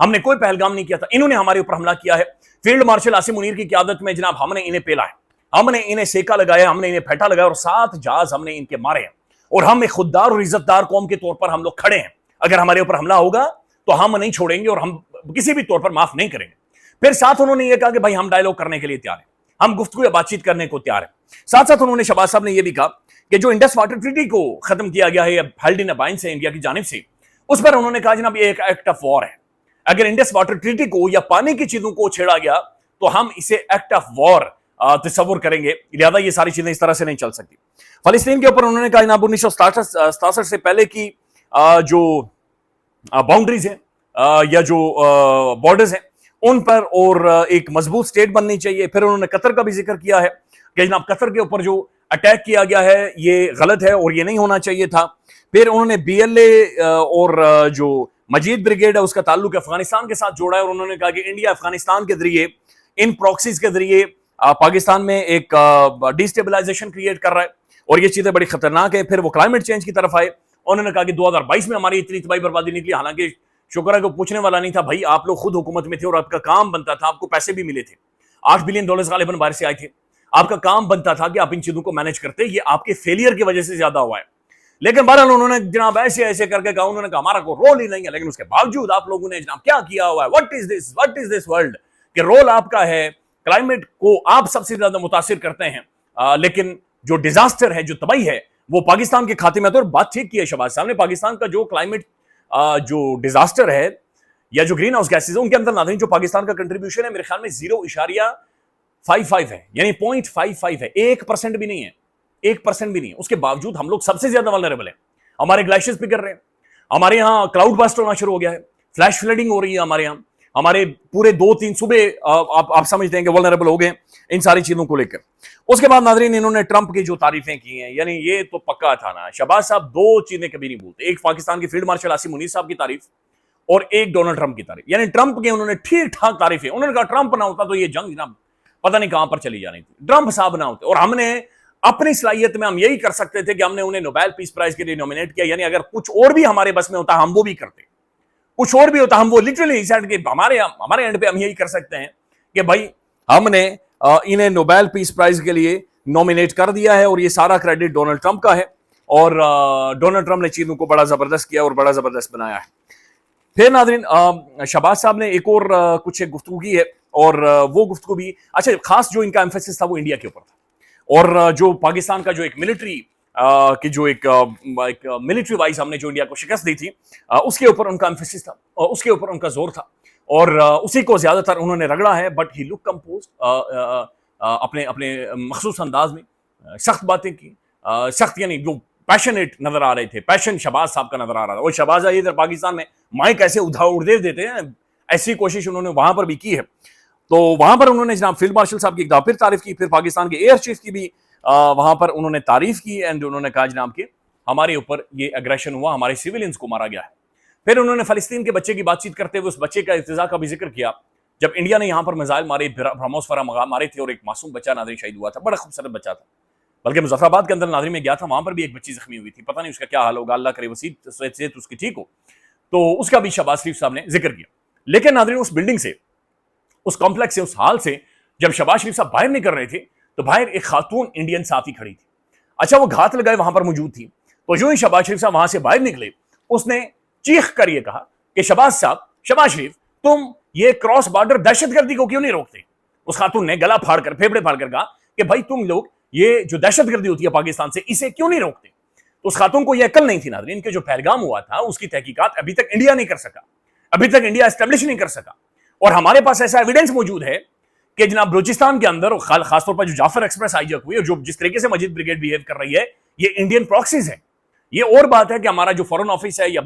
ہم نے کوئی پہلگام نہیں کیا تھا، انہوں نے ہمارے اوپر حملہ کیا ہے۔ فیلڈ مارشل عاصم منیر کی قیادت میں جناب ہم نے انہیں پیلا ہے، ہم نے انہیں سیکا لگایا، ہم نے انہیں پھیٹا لگایا اور 7 جہاز ہم نے ان کے مارے ہیں، اور ہم ایک خوددار اور عزت دار قوم کے طور پر ہم لوگ کھڑے ہیں۔ اگر ہمارے اوپر حملہ ہوگا تو ہم نہیں چھوڑیں گے اور ہم کسی بھی طور پر معاف نہیں کریں گے۔ پھر ساتھ انہوں نے یہ کہا کہ بھائی ہم ڈائیلاگ کرنے کے لیے تیار ہیں، ہم گفتگو یا بات چیت کرنے کو تیار ہیں۔ ساتھ ساتھ انہوں نے شہباز صاحب نے یہ بھی کہا کہ جو انڈس واٹر ٹریٹی کو ختم کیا گیا ہے یا ہیلڈ ان ابائنس ہے انڈیا کی جانب سے، اس پر انہوں نے کہا جناب یہ ایک ایکٹ آف وار ہے، اگر انڈس واٹر ٹریٹی کو یا پانی کی چیزوں کو چھیڑا گیا تو ہم اسے ایکٹ آف وار تصور کریں گے، لہذا یہ ساری چیزیں اس طرح سے نہیں چل سکتی۔ فلسطین کے اوپر انہوں نے کہا جناب 1967 سے پہلے کی جو باؤنڈریز ہیں یا جو بارڈرز ہیں ان پر اور ایک مضبوط سٹیٹ بننی چاہیے۔ پھر انہوں نے قطر کا بھی ذکر کیا ہے کہ جناب قطر کے اوپر جو اٹیک کیا گیا ہے یہ غلط ہے اور یہ نہیں ہونا چاہیے تھا۔ پھر انہوں نے بی ایل اے اور جو مجید بریگیڈ ہے اس کا تعلق افغانستان کے ساتھ جوڑا ہے، اور انہوں نے کہا کہ انڈیا افغانستان کے ذریعے ان پروکسیز کے ذریعے پاکستان میں ایک ڈی سٹیبلائزیشن کریٹ کر رہا ہے اور یہ چیزیں بڑی خطرناک ہیں۔ پھر وہ کلائمیٹ چینج کی طرف آئے، انہوں نے کہا کہ 2022 میں ہماری اتنی تباہی بربادی نکلی، حالانکہ شکر ہے کہ پوچھنے والا نہیں تھا، بھائی آپ لوگ خود حکومت میں تھے اور آپ کا کام بنتا تھا، آپ کو پیسے بھی ملے تھے، $8 بلین غالباً باہر سے آئے تھے، آپ کا کام بنتا تھا کہ آپ ان چیزوں کو مینج کرتے، یہ آپ کے فیلئر کی وجہ سے زیادہ ہوا ہے۔ لیکن بہرحال انہوں نے جناب ایسے ایسے کر کے کہا، انہوں نے کہا ہمارا کوئی رول ہی نہیں ہے، لیکن اس کے باوجود آپ لوگوں نے جناب کیا کیا ہوا ہے، واٹ از دس ورلڈ، کہ رول آپ کا ہے، کلائمیٹ کو آپ سب سے زیادہ متاثر کرتے ہیں، لیکن جو ڈیزاسٹر ہے، جو تباہی ہے وہ پاکستان کے کھاتے میں۔ تو بات ٹھیک کی ہے شہباز صاحب نے، پاکستان کا جو کلائمیٹ جو ڈیزاسٹر ہے یا جو گرین ہاؤس گیسز ہیں ان کے اندر ناظرین جو پاکستان کا کنٹریبیوشن ہے میرے خیال میں 0.55 ہے، یعنی 0.55 ہے، 1% بھی نہیں ہے، 1% بھی نہیں ہے۔ اس کے باوجود ہم لوگ سب سے زیادہ ولنریبل ہیں، ہمارے گلیشیئرز پگھل رہے ہیں، ہمارے یہاں کلاؤڈ بسٹ ہونا شروع ہو گیا ہے، فلیش فلڈنگ ہو رہی ہے ہمارے یہاں، ہمارے پورے 2-3 صوبے آپ سمجھتے ہیں کہ ولنریبل ہو گئے ان ساری چیزوں کو لے کر۔ اس کے بعد ناظرین انہوں نے ٹرمپ کی جو تعریفیں کی ہیں، یعنی یہ تو پکا تھا نا، شہباز صاحب 2 چیزیں کبھی نہیں بھولتے، ایک پاکستان کے فیلڈ مارشل عاصم منیر صاحب کی تعریف اور ایک ڈونلڈ ٹرمپ کی تعریف۔ یعنی ٹرمپ کے انہوں نے ٹھیک ٹھاک تعریفیں، انہوں نے کہا ٹرمپ نہ ہوتا تو یہ جنگ جناب پتہ نہیں کہاں پر چلی جانی تھی، ٹرمپ صاحب نہ ہوتے، اور ہم نے اپنی صلاحیت میں ہم یہی کر سکتے تھے کہ ہم نے انہیں نوبیل پیس پرائز کے لیے نومینیٹ کیا، یعنی اگر کچھ اور بھی ہمارے بس میں ہوتا ہم وہ بھی کرتے، کچھ اور بھی ہوتا ہم وہ لٹرلی کہ ہمارے اینڈ پہ ہم یہی کر سکتے ہیں کہ بھائی ہم نے انہیں نوبیل پیس پرائز کے لیے نومینیٹ کر دیا ہے اور یہ سارا کریڈٹ ڈونلڈ ٹرمپ کا ہے، اور ڈونلڈ ٹرمپ نے چیزوں کو بڑا زبردست کیا اور بڑا زبردست بنایا ہے۔ پھر ناظرین شہباز صاحب نے ایک اور کچھ گفتگو کی ہے، اور وہ گفتگو بھی اچھا خاص جو ان کا ایمفیسس تھا وہ انڈیا کے اوپر تھا، اور جو پاکستان کا جو ایک ملٹری کہ جو ایک ملٹری وائز ہم نے جو انڈیا کو شکست دی تھی اس کے اوپر ان کا ایمفیسس تھا، اس کے اوپر ان کا زور تھا، اور اسی کو زیادہ تر انہوں نے رگڑا ہے، بٹ ہی لک کمپوزڈ، اپنے مخصوص انداز میں سخت باتیں کی، سخت یعنی جو پیشنیٹ نظر آ رہے تھے، پیشن شہباز صاحب کا نظر آ رہا تھا، وہ شہباز آئی ادھر پاکستان میں مائک ایسے اڑے دیتے ہیں، ایسی کوشش انہوں نے وہاں پر بھی کی ہے۔ تو وہاں پر انہوں نے جناب فیلڈ مارشل صاحب کی ایک دفعہ پھر تعریف کی، پھر پاکستان کے ایئر چیف کی بھی وہاں پر انہوں نے تعریف کی، اینڈ انہوں نے کہا جناب کہ ہمارے اوپر یہ اگریشن ہوا، ہمارے سیولینز کو مارا گیا ہے۔ پھر انہوں نے فلسطین کے بچے کی بات چیت کرتے ہوئے اس بچے کا ارتضاء کا بھی ذکر کیا، جب انڈیا نے یہاں پر میزائل مارے، برہموس مارے تھے اور ایک معصوم بچہ ناظرین شہید ہوا تھا، بڑا خوبصورت بچہ تھا، بلکہ مظفر آباد کے اندر ناظرین میں گیا تھا، وہاں پر بھی ایک بچی زخمی ہوئی تھی، پتہ نہیں اس کا کیا حال ہوگا، اللہ کرے وسیع صحت اس کی ٹھیک ہو، تو اس کا بھی شہباز شریف صاحب نے ذکر کیا۔ لیکن ناظرین اس بلڈنگ سے، اس کمپلیکس سے، اس حال سے جب شہباز شریف صاحب باہر نہیں کر رہے تھے تو باہر ایک خاتون انڈین صحافی کھڑی تھی، اچھا وہ گھات لگائے وہاں پر موجود تھی، تو جو ہی شہباز شریف صاحب وہاں سے باہر نکلے اس نے چیخ کر یہ کہا کہ شہباز شریف تم یہ کراس بارڈر دہشت گردی کو کیوں نہیں روکتے؟ اس خاتون نے گلا پھاڑ کر پھیپڑے پھاڑ کر کہا کہ بھائی تم لوگ یہ جو دہشت گردی ہوتی ہے پاکستان سے اسے کیوں نہیں روکتے؟ تو اس خاتون کو یہ عقل نہیں تھی ناظرین کہ جو پہلگام ہوا تھا اس کی تحقیقات ابھی تک انڈیا نہیں کر سکا، ابھی تک انڈیا اسٹیبلش نہیں کر سکا، اور ہمارے پاس ایسا ایویڈنس موجود ہے کہ جناب بلوچستان کے اندر خاص طور پر جو جعفر ایکسپریس ہائی جیک ہوئی اور جو جس طریقے سے مجید بریگیڈ بیہیو کر رہی ہے یہ انڈین پراکسیز ہیں۔ یہ اور بات ہے کہ ہمارا جو فورن آفس ہے یا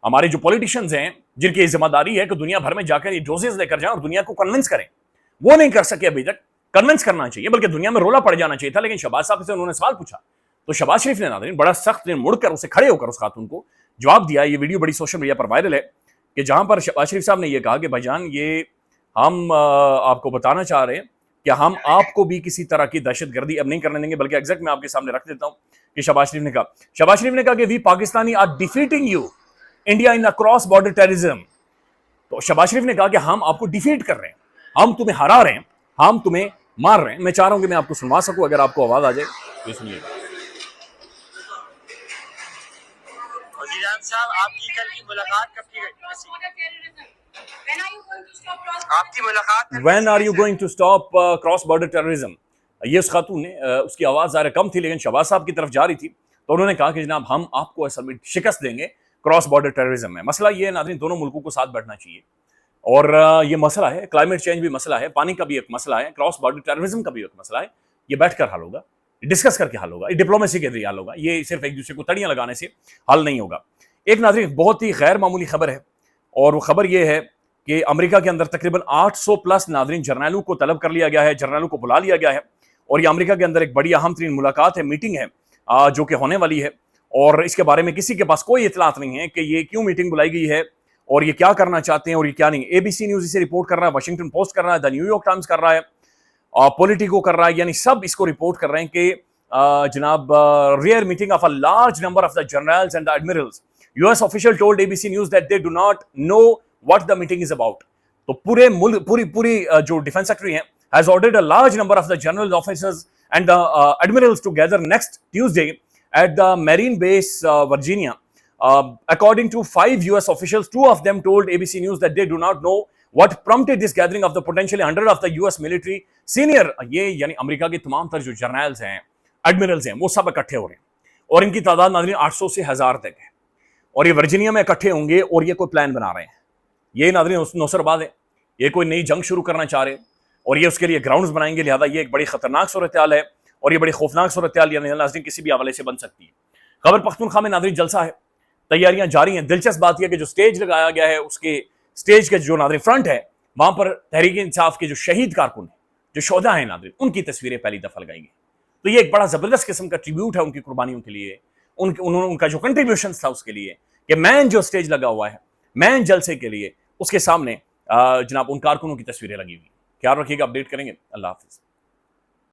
ہمارے جو پولیٹیشینز ہیں جن کی ذمہ داری ہے کہ دنیا بھر میں جا کر یہ ڈوزز لے کر جائیں اور دنیا کو کنونس کریں، وہ نہیں کر سکے ابھی تک۔ کنونس کرنا چاہیے بلکہ دنیا میں رولا پڑ جانا چاہیے تھا، لیکن شہباز صاحب سے انہوں نے سوال پوچھا تو شہباز شریف نے ناظرین بڑا سخت مڑ کر اسے کھڑے ہو کر اس خاتون کو جواب دیا۔ یہ ویڈیو بڑی سوشل میڈیا پر وائرل ہے کہ جہاں پر شہباز شریف صاحب نے یہ کہا کہ بھائی جان یہ ہم آپ کو بتانا چاہ رہے ہیں کہ ہم آپ کو بھی کسی طرح کی دہشت گردی اب نہیں کرنے دیں گے، بلکہ ایگزیکٹ میں آپ کے سامنے رکھ دیتا ہوں کہ شہباز شریف نے کہا کہ we Pakistani are defeating you India in cross border terrorism, تو شہباز شریف نے کہا کہ ہم آپ کو ڈیفیٹ کر رہے ہیں, ہم تمہیں ہرا رہے ہیں, ہم تمہیں مار رہے ہیں. میں چاہ رہا ہوں کہ میں آپ کو سنوا سکوں, اگر آپ کو آواز آ جائے یہ سنیے. وزیر اعظم صاحب آپ کی کل کی ملاقات کب کی گئی؟ آپ کی ملاقات when are you going to stop cross border terrorism. یہ اس خاتون نے, اس کی آواز ظاہر کم تھی لیکن شہباز صاحب کی طرف جا رہی تھی, تو انہوں نے کہا کہ جناب ہم آپ کو اصل میں شکست دیں گے کراس بارڈر ٹیررزم میں. مسئلہ یہ ہے ناظرین, دونوں ملکوں کو ساتھ بیٹھنا چاہیے, اور یہ مسئلہ ہے, کلائمیٹ چینج بھی مسئلہ ہے, پانی کا بھی ایک مسئلہ ہے, کراس بارڈر ٹیررزم کا بھی ایک مسئلہ ہے. یہ بیٹھ کر حل ہوگا, ڈسکس کر کے حل ہوگا, یہ ڈپلومیسی کے ذریعے حل ہوگا, یہ صرف ایک دوسرے کو تڑیاں لگانے سے حل نہیں ہوگا. ایک ناظرین بہت ہی غیر معمولی خبر ہے, اور وہ خبر یہ ہے کہ امریکہ کے اندر تقریباً 800 پلس ناظرین جرنیلوں کو طلب کر لیا گیا ہے, جرنیلوں کو بلا لیا گیا ہے, اور یہ امریکہ کے اندر ایک بڑی اہم ترین ملاقات ہے, میٹنگ ہے جو کہ ہونے والی ہے, اور اس کے بارے میں کسی کے پاس کوئی اطلاعات نہیں ہے کہ یہ کیوں میٹنگ بلائی گئی ہے اور یہ کیا کرنا چاہتے ہیں اور یہ کیا نہیں. اے بی سی نیوز اسے رپورٹ کر رہا ہے, واشنگٹن پوسٹ کر رہا ہے, دا نیو یارک ٹائمز کر رہا ہے, پولیٹیکو کر رہا ہے, یعنی سب اس کو رپورٹ کر رہے ہیں کہ جناب rare meeting of a large number of the generals and the admirals. US official told ABC News that they do not know what the meeting is about. تو پورے ملک پوری جو ڈیفنس سیکٹری ہیں has ordered a large number of the general officers and the admirals to gather next Tuesday at the Marine Base Virginia. According to 5 US officials, 2 of them told ABC News that they do not know what prompted this gathering of the potentially 100 of the US military senior. یہ یعنی امریکہ کے تمام تر جو جرنیلز ہیں, ایڈمرلز ہیں, وہ سب اکٹھے ہو رہے ہیں, اور ان کی تعداد ناظرین 800 سے 1000 تک ہے, اور یہ ورجینیا میں اکٹھے ہوں گے اور یہ کوئی پلان بنا رہے ہیں. یہ ناظرین نوسر بات ہے, یہ کوئی نئی جنگ شروع کرنا چاہ رہے ہیں اور یہ اس کے لیے گراؤنڈز بنائیں گے, لہذا یہ ایک بڑی خطرناک صورتحال ہے, اور یہ بڑی خوفناک صورتحال یعنی ناظرین کسی بھی حوالے سے بن سکتی ہے. خیبر پختونخوا میں ناظرین جلسہ ہے, تیاریاں جاری ہیں. دلچسپ بات یہ کہ جو سٹیج لگایا گیا ہے, اس کے سٹیج کے جو ناظرین فرنٹ ہے, وہاں پر تحریک انصاف کے جو شہید کارکن ہیں, جو شہداء ہیں ناظرین, ان کی تصویریں پہلی دفعہ لگائی گئی. تو یہ ایک بڑا زبردست قسم کا ٹریبیوٹ ہے ان کی قربانیوں کے لیے, ان کا جو کنٹریبیوشن تھا اس کے لیے, کہ مین جو سٹیج لگا ہوا ہے, مین جلسے کے لیے, اس کے سامنے جناب ان کارکنوں کی تصویریں لگی ہوئی. خیال رکھیے گا, اپڈیٹ کریں گے. اللہ حافظ.